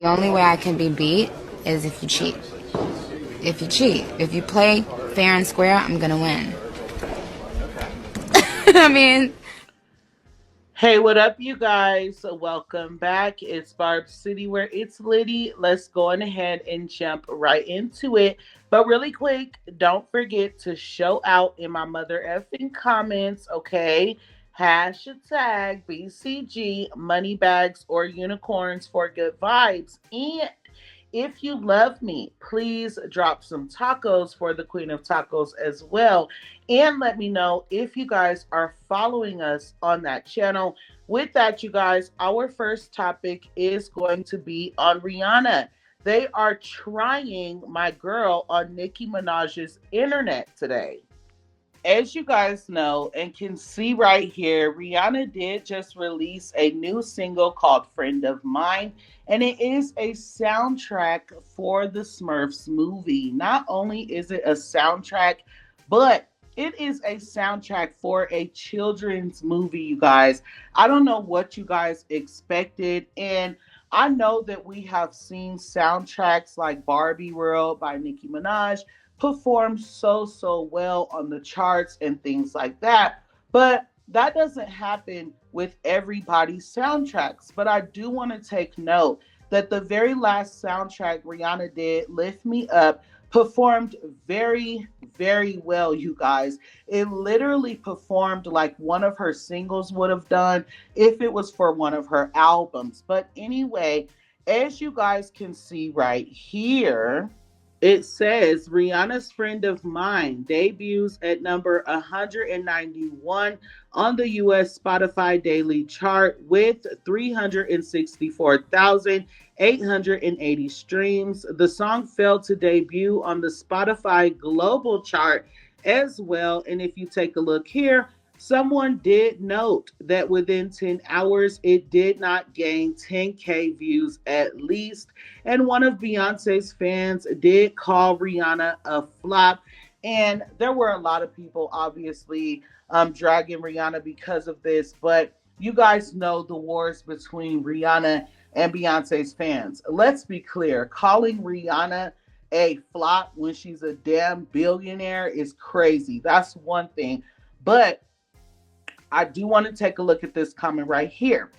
The only way I can be beat is if you cheat. If you cheat. If you play fair and square, I'm gonna win. I mean... Hey, what up, you guys? Welcome back. It's Barb City where it's Liddy. Let's go on ahead and jump right into it. But really quick, don't forget to show out in my mother effing comments, okay? Hashtag BCG, money bags or unicorns for good vibes. And if you love me, please drop some tacos for the Queen of Tacos as well. And let me know if you guys are following us on that channel. With that, you guys, our first topic is going to be on Rihanna. They are trying my girl on Nicki Minaj's internet today. As you guys know and can see right here, Rihanna did just release a new single called Friend of Mine, and it is a soundtrack for the Smurfs movie. Not only is it a soundtrack, but it is a soundtrack for a children's movie, you guys. I don't know what you guys expected, and I know that we have seen soundtracks like Barbie World by Nicki Minaj perform so well on the charts and things like that. But that doesn't happen with everybody's soundtracks. But I do want to take note that the very last soundtrack Rihanna did, Lift Me Up, performed very well, you guys. It literally performed like one of her singles would have done if it was for one of her albums. But anyway, as you guys can see right here, it says Rihanna's Friend of Mine debuts at number 191 on the US Spotify Daily Chart with 364,880 streams. The song failed to debut on the Spotify Global Chart as well. And if you take a look here, someone did note that within 10 hours, it did not gain 10K views at least. And one of Beyonce's fans did call Rihanna a flop. And there were a lot of people, obviously, dragging Rihanna because of this. But you guys know the wars between Rihanna and Beyonce's fans. Let's be clear, calling Rihanna a flop when she's a damn billionaire is crazy. That's one thing. But I do want to take a look at this comment right here.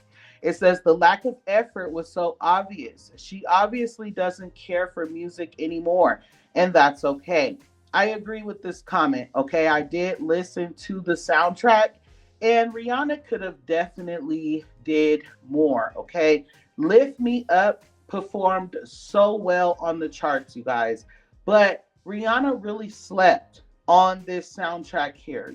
It says the lack of effort was so obvious. She obviously doesn't care for music anymore, and that's okay. I agree with this comment. Okay, I did listen to the soundtrack, and Rihanna could have definitely did more. Okay, Lift Me Up performed so well on the charts, you guys, but Rihanna really slept on this soundtrack here.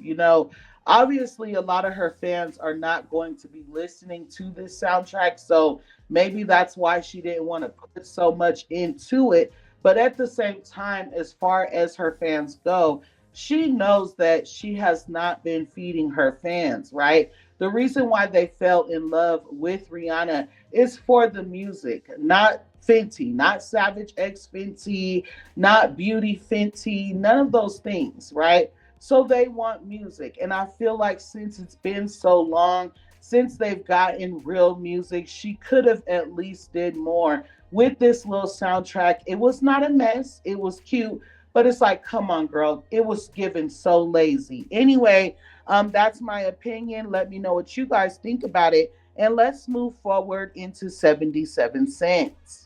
Obviously a lot of her fans are not going to be listening to this soundtrack, so maybe that's why she didn't want to put so much into it. But at the same time, as far as her fans go, she knows that she has not been feeding her fans, right? The reason why they fell in love with Rihanna is for the music, not Fenty, not Savage X Fenty, not Beauty Fenty, none of those things, right? So they want music. And I feel like since it's been so long since they've gotten real music, she could have at least did more with this little soundtrack. It was not a mess. It was cute, but it's like, come on, girl. It was given so lazy. Anyway, that's my opinion. Let me know what you guys think about it. And let's move forward into 77 cents.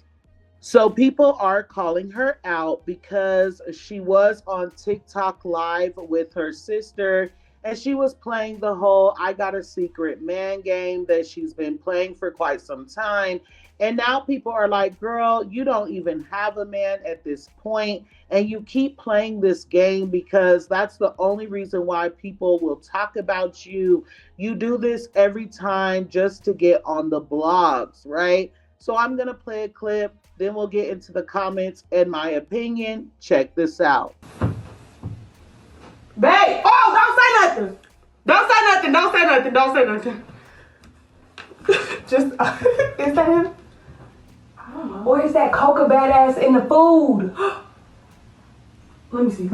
So people are calling her out because she was on TikTok live with her sister and she was playing the whole I got a secret man game that she's been playing for quite some time. And now people are like, girl, you don't even have a man at this point, and you keep playing this game because that's the only reason why people will talk about you. You do this every time just to get on the blogs, right? So I'm going to play a clip, then we'll get into the comments and my opinion. Check this out. Babe, oh, don't say nothing. Don't say nothing. Don't say nothing. Don't say nothing. Just, is that him? Or is that Coca badass in the food? Let me see.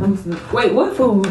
Wait, what food?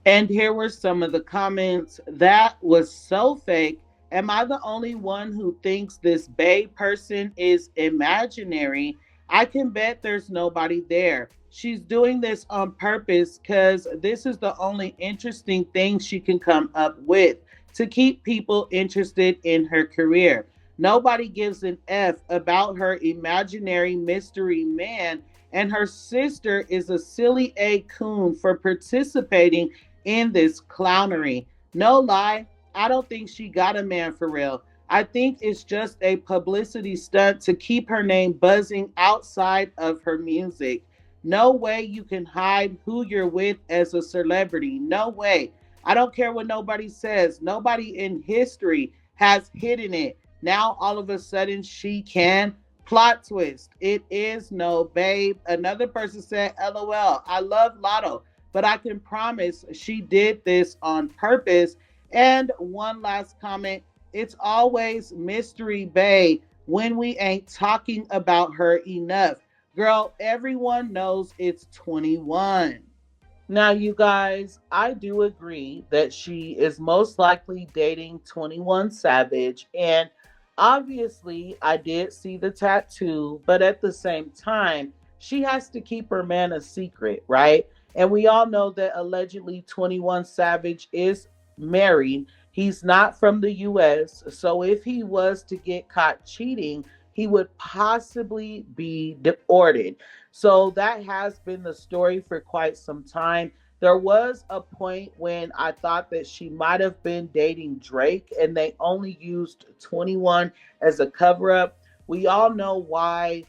And here were some of the comments. That was so fake. Am I the only one who thinks this bae person is imaginary? I can bet there's nobody there. She's doing this on purpose because this is the only interesting thing she can come up with to keep people interested in her career. Nobody gives an F about her imaginary mystery man, and her sister is a silly A coon for participating in this clownery. No lie, I don't think she got a man for real. I think it's just a publicity stunt to keep her name buzzing outside of her music. No way you can hide who you're with as a celebrity. No way. I don't care what nobody says. Nobody in history has hidden it. Now all of a sudden she can. Plot twist. It is no babe. Another person said, LOL. I love Latto, but I can promise she did this on purpose. And one last comment. It's always Mystery Bay when we ain't talking about her enough. Girl, everyone knows it's 21. Now, you guys, I do agree that she is most likely dating 21 Savage. And obviously, I did see the tattoo, but at the same time, she has to keep her man a secret, right? And we all know that allegedly 21 Savage is married. He's not from the US. So if he was to get caught cheating, he would possibly be deported. So that has been the story for quite some time. There was a point when I thought that she might have been dating Drake and they only used 21 as a cover up. We all know why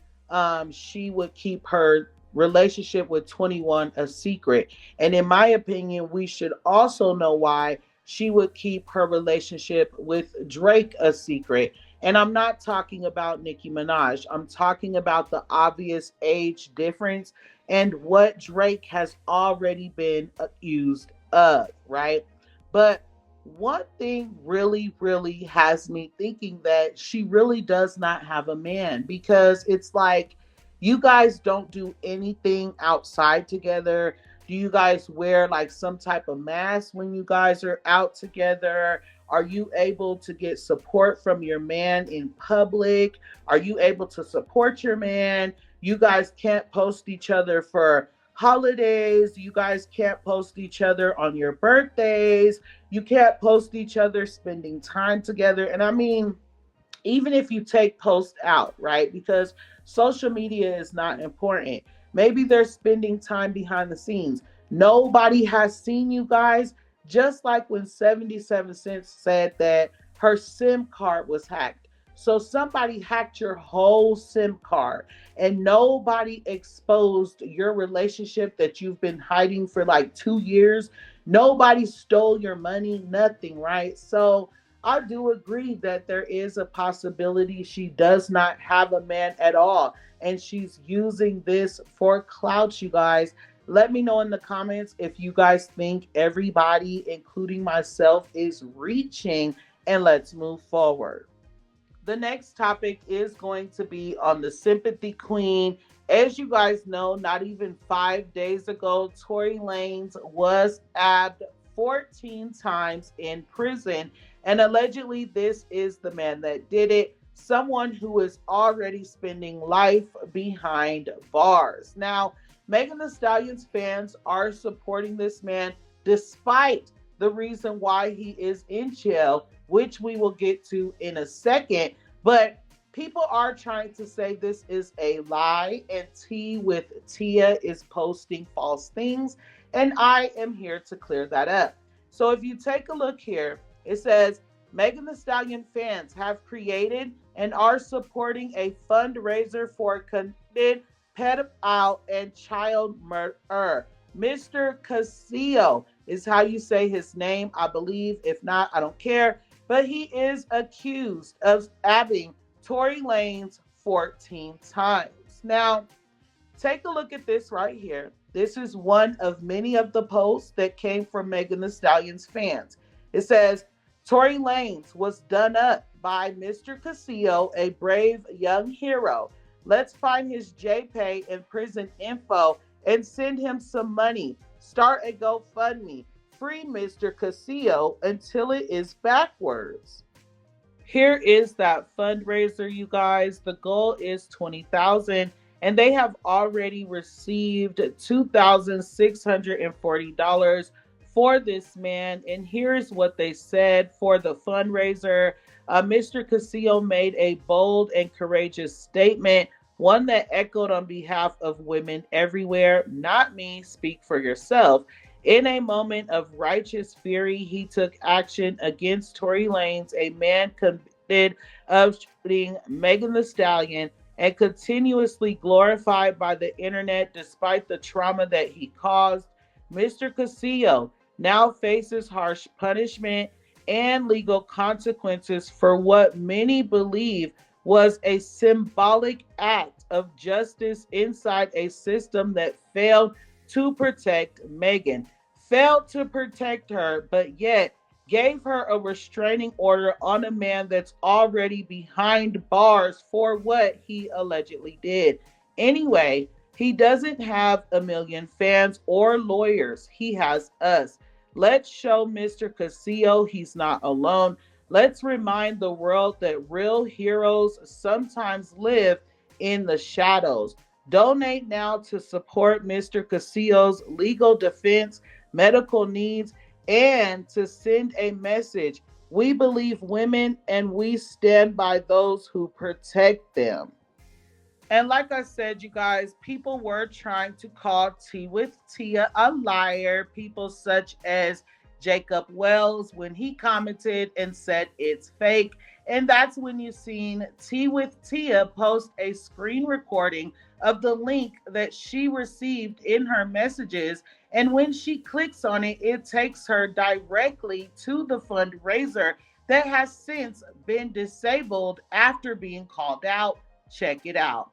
she would keep her relationship with 21 a secret. And in my opinion, we should also know why she would keep her relationship with Drake a secret. And I'm not talking about Nicki Minaj. I'm talking about the obvious age difference and what Drake has already been accused of, right? But one thing really, really has me thinking that she really does not have a man, because it's like you guys don't do anything outside together. Do you guys wear like some type of mask when you guys are out together? Are you able to get support from your man in public? Are you able to support your man? You guys can't post each other for holidays. You guys can't post each other on your birthdays. You can't post each other spending time together. And I mean, even if you take posts out, right? Because social media is not important. Maybe they're spending time behind the scenes. Nobody has seen you guys, just like when 77 Cents said that her SIM card was hacked. So somebody hacked your whole SIM card and nobody exposed your relationship that you've been hiding for like 2 years. Nobody stole your money, nothing, right? So I do agree that there is a possibility she does not have a man at all. And she's using this for clout, you guys. Let me know in the comments if you guys think everybody, including myself, is reaching. And let's move forward. The next topic is going to be on the Sympathy Queen. As you guys know, not even 5 days ago, Tory Lanez was stabbed 14 times in prison. And allegedly, this is the man that did it. Someone who is already spending life behind bars. Now, Megan Thee Stallion's fans are supporting this man despite the reason why he is in jail, which we will get to in a second. But people are trying to say this is a lie, and T with Tia is posting false things, and I am here to clear that up. So if you take a look here, it says Megan Thee Stallion fans have created and are supporting a fundraiser for convicted pedophile and child murderer. Mr. Castillo is how you say his name, I believe. If not, I don't care. But he is accused of stabbing Tory Lanez 14 times. Now, take a look at this right here. This is one of many of the posts that came from Megan Thee Stallion's fans. It says, Tory Lanez was done up by Mr. Castillo, a brave young hero. Let's find his JPay and prison info and send him some money. Start a GoFundMe. Free Mr. Castillo until it is backwards. Here is that fundraiser, you guys. The goal is 20,000, and they have already received $2,640 for this man. And here's what they said for the fundraiser. Mr. Casillo made a bold and courageous statement, one that echoed on behalf of women everywhere. Not me, speak for yourself. In a moment of righteous fury, he took action against Tory Lanez, a man convicted of shooting Megan Thee Stallion and continuously glorified by the internet despite the trauma that he caused. Mr. Casillo now faces harsh punishment and legal consequences for what many believe was a symbolic act of justice inside a system that failed to protect Megan, failed to protect her, but yet gave her a restraining order on a man that's already behind bars for what he allegedly did. Anyway, he doesn't have a million fans or lawyers. He has us. Let's show Mr. Casillo he's not alone. Let's remind the world that real heroes sometimes live in the shadows. Donate now to support Mr. Casillo's legal defense, medical needs, and to send a message. We believe women and we stand by those who protect them. And like I said, you guys, people were trying to call Tea with Tia a liar. People such as Jacob Wells, when he commented and said it's fake. And that's when you seen Tea with Tia post a screen recording of the link that she received in her messages. And when she clicks on it, it takes her directly to the fundraiser that has since been disabled after being called out. Check it out.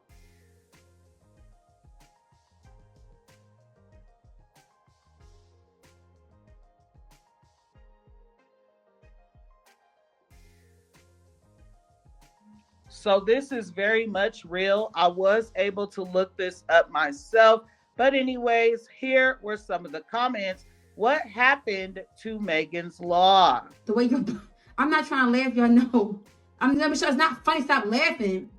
So this is very much real. I was able to look this up myself. But anyways, here were some of the comments. What happened to Megan's Law? The way you, I'm not trying to laugh, y'all know. I'm sure it's not funny. Stop laughing.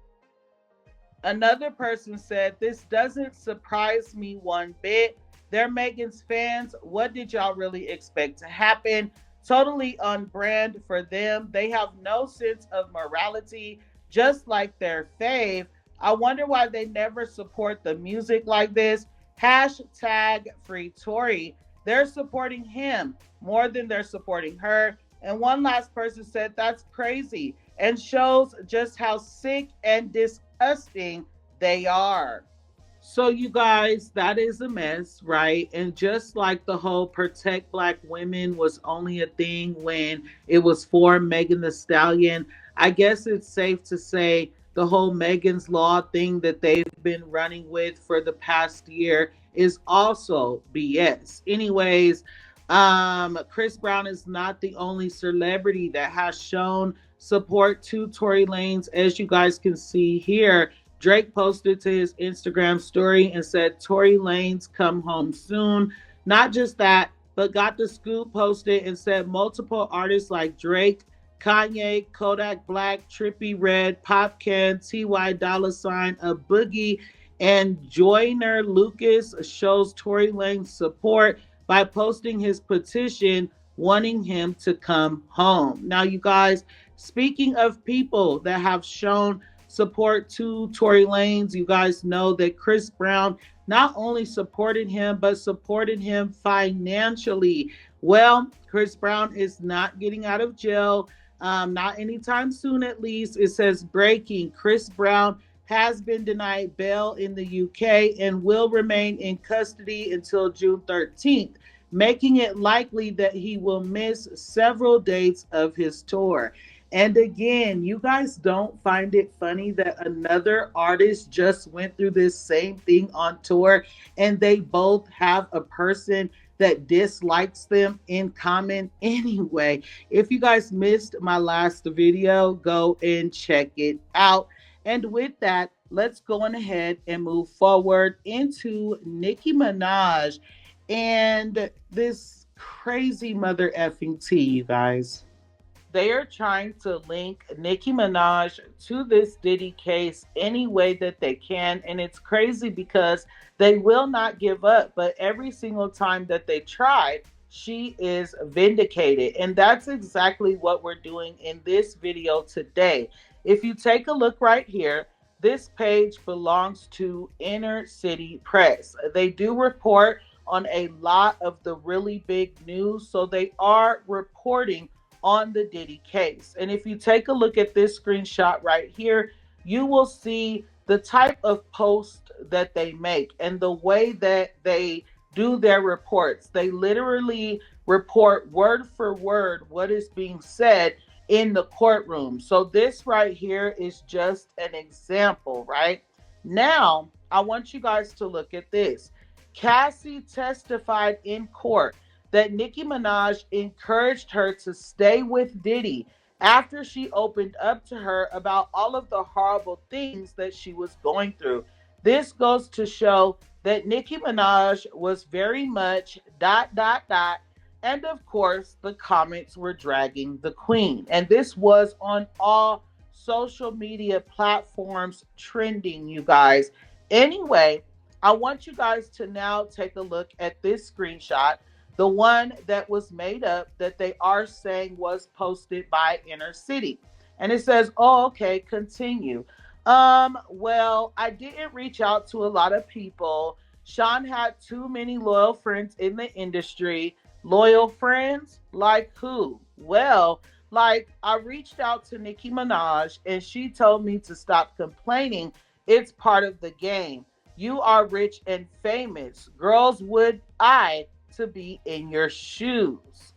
Another person said, this doesn't surprise me one bit. They're Megan's fans. What did y'all really expect to happen? Totally on brand for them. They have no sense of morality, just like their fave. I wonder why they never support the music like this. Hashtag free Tory. They're supporting him more than they're supporting her. And one last person said, that's crazy and shows just how sick and disgusting they are. So you guys, that is a mess, right? And just like the whole protect black women was only a thing when it was for Megan Thee Stallion, I guess it's safe to say the whole Megan's Law thing that they've been running with for the past year is also BS. Anyways, Chris Brown is not the only celebrity that has shown support to Tory Lanez. As you guys can see here, Drake posted to his Instagram story and said, Tory Lanez come home soon. Not just that, but Got the Scoop posted and said multiple artists like Drake, Kanye, Kodak Black, Trippie Redd, Popcan, T.Y. Dolla $ign, A Boogie, and Joyner Lucas shows Tory Lanez support by posting his petition wanting him to come home. Now, you guys, speaking of people that have shown support to Tory Lanez, you guys know that Chris Brown not only supported him, but supported him financially. Well, Chris Brown is not getting out of jail. Not anytime soon, at least. It says breaking. Chris Brown has been denied bail in the UK and will remain in custody until June 13th, making it likely that he will miss several dates of his tour. And again, you guys don't find it funny that another artist just went through this same thing on tour and they both have a person that dislikes them in common? Anyway, if you guys missed my last video, go and check it out. And with that, let's go on ahead and move forward into Nicki Minaj and this crazy mother effing tea, you guys. they are trying to link Nicki Minaj to this Diddy case any way that they can. And it's crazy because they will not give up. But every single time that they try, she is vindicated. And that's exactly what we're doing in this video today. If you take a look right here, this page belongs to Inner City Press. They do report on a lot of the really big news, so they are reporting on the Diddy case. And if you take a look at this screenshot right here, you will see the type of post that they make and the way that they do their reports. They literally report word for word what is being said in the courtroom. So this right here is just an example, right? Now, I want you guys to look at this. Cassie testified in court that Nicki Minaj encouraged her to stay with Diddy after she opened up to her about all of the horrible things that she was going through. This goes to show that Nicki Minaj was very much ... And of course, the comments were dragging the queen. And this was on all social media platforms trending, you guys. Anyway, I want you guys to now take a look at this screenshot, the one that was made up that they are saying was posted by Inner City. And it says, oh, okay, continue. Well, I didn't reach out to a lot of people. Sean had too many loyal friends in the industry. Loyal friends? Like who? Well, like I reached out to Nicki Minaj and she told me to stop complaining. It's part of the game. You are rich and famous. Girls would I to be in your shoes.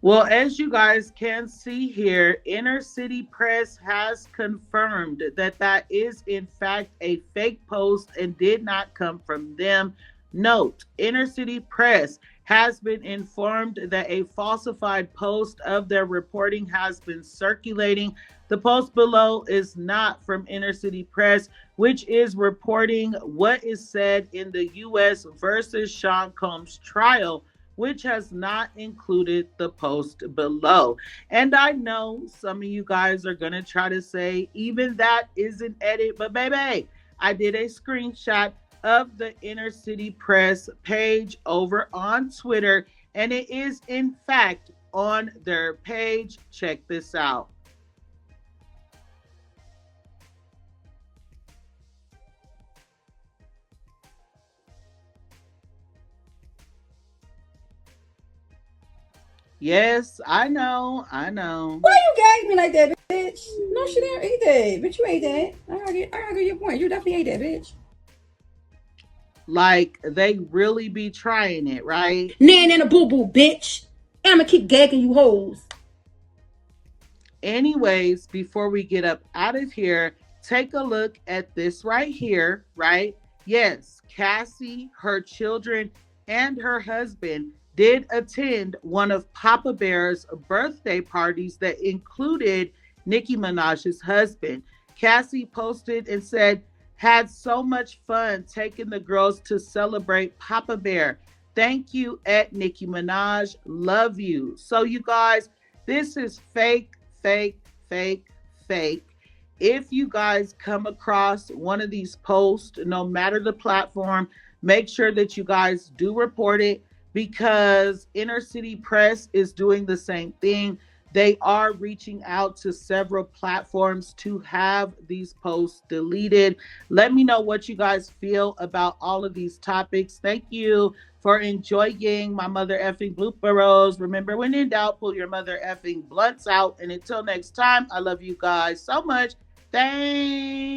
Well, as you guys can see here, Inner City Press has confirmed that that is in fact a fake post and did not come from them. Note, Inner City Press has been informed that a falsified post of their reporting has been circulating. The post below is not from Inner City Press, which is reporting what is said in the U.S. versus Sean Combs trial, which has not included the post below. And I know some of you guys are going to try to say, even that is an edit, but baby, I did a screenshot of the Inner City Press page over on Twitter, and it is in fact on their page. Check this out. Yes, I know. Why you gave me like that, bitch? No, she didn't eat that. Bitch, you ate that. I argue your point. You definitely ate that, bitch. Like, they really be trying it, right? Nan and a boo-boo, bitch. And I'ma keep gagging you hoes. Anyways, before we get up out of here, take a look at this right here, right? Yes, Cassie, her children, and her husband did attend one of Papa Bear's birthday parties that included Nicki Minaj's husband. Cassie posted and said, had so much fun taking the girls to celebrate Papa Bear. Thank you at Nicki Minaj. Love you. So you guys, this is fake. If you guys come across one of these posts, no matter the platform, make sure that you guys do report it, because Inner City Press is doing the same thing. They are reaching out to several platforms to have these posts deleted. Let me know what you guys feel about all of these topics. Thank you for enjoying my mother effing blooperos. Remember, when in doubt, pull your mother effing blunts out. And until next time, I love you guys so much. Thanks.